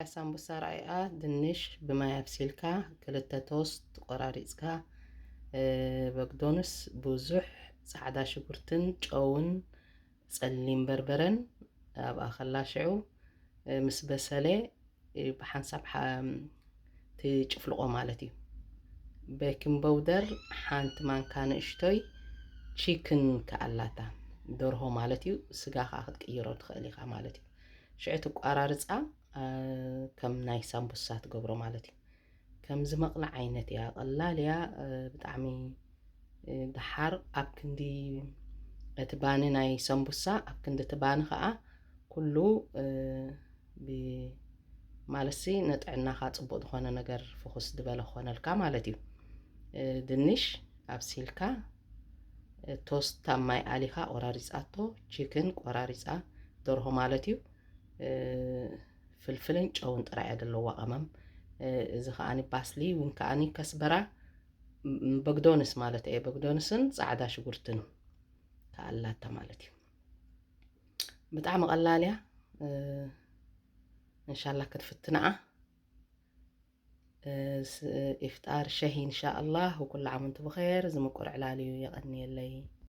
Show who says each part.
Speaker 1: ሳምቡሳ ራእያ ድንሽ ብማይ አብሲልካ ክልተ ቶስት ቆራሪፅካ በግዶንስ ብዙሕ ጻዕዳ ሽጉርትን ጨውን ጸሊም በርበረን ኣብ ኣኸላሽዑ ምስ በሰለ ብሓንሳብ ትጭፍልቆ ማለት እዩ። ቤኪንግ ፓውደር ሓንቲ ማንካ ንእሽቶይ ቺክን ከኣላታ ደርሆ ማለት እዩ። ስጋ ከዓ ክትቅይሮ ትኽእል ኢኻ ማለት እዩ። ሽዑ ትቋራርፃ ከም ናይ ሳምቡሳ ትገብሮ ማለት እዩ። ከም ዝመቕላዕ ዓይነት እያ ቀላል እያ ብጣዕሚ ድሓር ኣብ ክንዲ እቲ ባኒ ናይ ሳምቡሳ ኣብ ክንዲ እቲ ባኒ ከዓ ኩሉ ማለሲ ንጥዕናኻ ፅቡቅ ዝኾነ ነገር ፍኹስ ዝበለ ክኾነልካ ማለት እዩ። ድንሽ ኣብሲልካ ቶስት ኣብ ማይ ኣሊኻ ቆራሪፃቶ ቺክን ቆራሪፃ ደርሆ ማለት እዩ። ፍልፍልን ጨውን ጥራይ ኣለዎ ቀመም እዚ ከዓኒ ባስሊ ወይ ከዓኒ ከስበራ በግዶንስ ማለት እዩ። በግዶንስን ጻዕዳ ሽጉርትን ከኣላታ ማለት እዩ። ብጣዕሚ ቀላል እያ ኢንሻአላህ ክትፍትንዓ ኢፍጣር ሸሂ ኢንሻአላህ ወኩሉ ዓም ወንቱም ብኸይር ዝምቁር ዕላል እዩ የቀኒየለይ